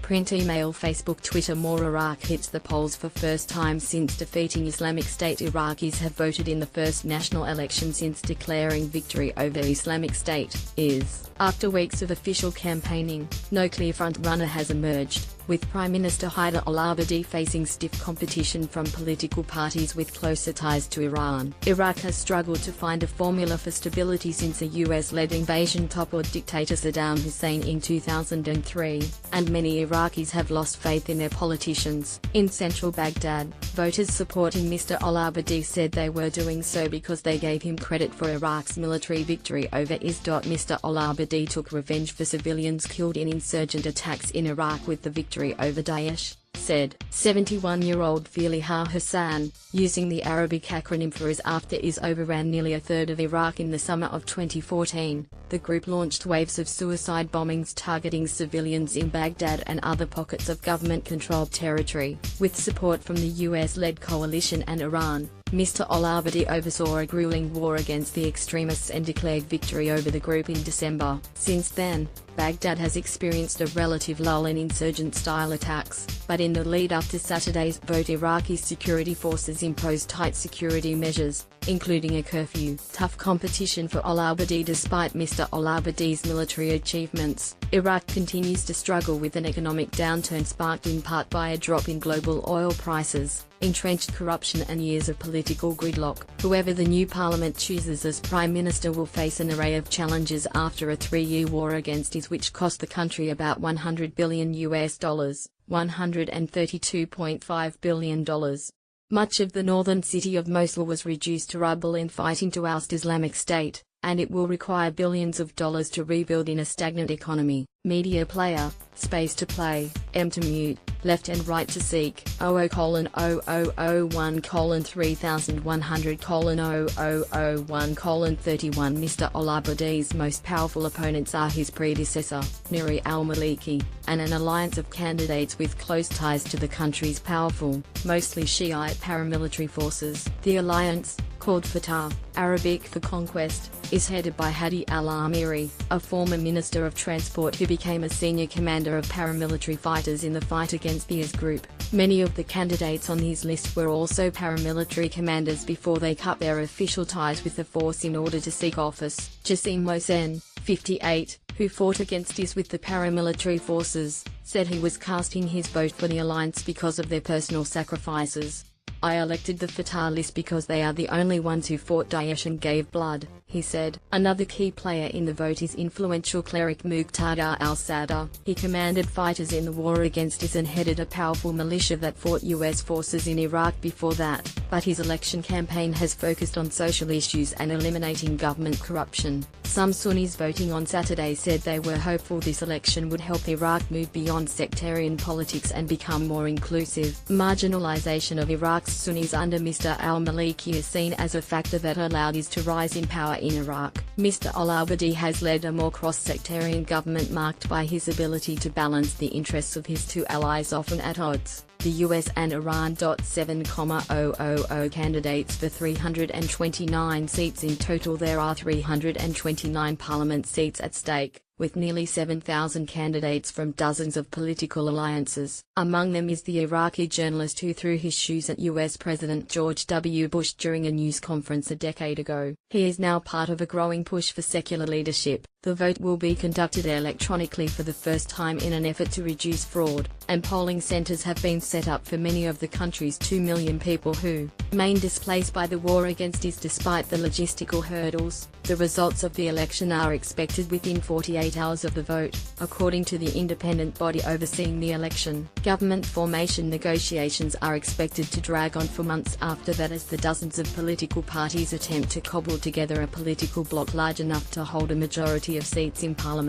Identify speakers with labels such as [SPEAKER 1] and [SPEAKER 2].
[SPEAKER 1] Print, email, Facebook, Twitter. More. Iraq hits the polls for first time since defeating Islamic State. Iraqis have voted in the first national election since declaring victory over Islamic State, after weeks of official campaigning, no clear front-runner has emerged, with Prime Minister Haider al-Abadi facing stiff competition from political parties with closer ties to Iran. Iraq has struggled to find a formula for stability since a US-led invasion toppled dictator Saddam Hussein in 2003, and many Iraqis have lost faith in their politicians. In central Baghdad, voters supporting Mr. al-Abadi said they were doing so because they gave him credit for Iraq's military victory over IS. Mr. al-Abadi took revenge for civilians killed in insurgent attacks in Iraq with the victory over Daesh, said 71-year-old Filiha Hassan, using the Arabic acronym for IS. After IS overran nearly a third of Iraq in the summer of 2014, the group launched waves of suicide bombings targeting civilians in Baghdad and other pockets of government-controlled territory. With support from the US-led coalition and Iran, Mr. al-Abadi oversaw a grueling war against the extremists and declared victory over the group in December. Since then, Baghdad has experienced a relative lull in insurgent-style attacks, but in the lead-up to Saturday's vote, Iraqi security forces imposed tight security measures, including a curfew. Tough competition for al-Abadi. Despite Mr. al-Abadi's military achievements, Iraq continues to struggle with an economic downturn sparked in part by a drop in global oil prices, entrenched corruption and years of political gridlock. Whoever the new parliament chooses as prime minister will face an array of challenges after a 3-year war against IS which cost the country about $100 billion, $132.5 billion. Much of the northern city of Mosul was reduced to rubble in fighting to oust Islamic State, and it will require billions of dollars to rebuild in a stagnant economy. Media player, space to play, M to mute, left and right to seek, 0001:3100:0001:31. Mr. al-Abadi's most powerful opponents are his predecessor, Nuri al-Maliki, and an alliance of candidates with close ties to the country's powerful, mostly Shiite paramilitary forces. The alliance, called Fatah, Arabic for conquest, is headed by Hadi al-Amiri, a former Minister of Transport who became a senior commander of paramilitary fighters in the fight against the IS group. Many of the candidates on his list were also paramilitary commanders before they cut their official ties with the force in order to seek office. Jassim Mohsen, 58, who fought against IS with the paramilitary forces, said he was casting his vote for the alliance because of their personal sacrifices. "I elected the Fatah list because they are the only ones who fought Daesh and gave blood," he said. Another key player in the vote is influential cleric Muqtada al-Sadr. He commanded fighters in the war against IS and headed a powerful militia that fought US forces in Iraq before that, but his election campaign has focused on social issues and eliminating government corruption. Some Sunnis voting on Saturday said they were hopeful this election would help Iraq move beyond sectarian politics and become more inclusive. Marginalization of Iraq's Sunnis under Mr. al-Maliki is seen as a factor that allowed IS to rise in power in Iraq. Mr. al-Abadi has led a more cross-sectarian government marked by his ability to balance the interests of his two allies often at odds, the US and Iran. 7,000 candidates for 329 seats in total. There are 329 parliament seats at stake, with nearly 7,000 candidates from dozens of political alliances. Among them is the Iraqi journalist who threw his shoes at US President George W. Bush during a news conference a decade ago. He is now part of a growing push for secular leadership. The vote will be conducted electronically for the first time in an effort to reduce fraud, and polling centers have been set up for many of the country's 2 million people who remain displaced by the war against IS. Despite the logistical hurdles, the results of the election are expected within 48 hours of the vote, according to the independent body overseeing the election. Government formation negotiations are expected to drag on for months after that as the dozens of political parties attempt to cobble together a political bloc large enough to hold a majority of seats in parliament.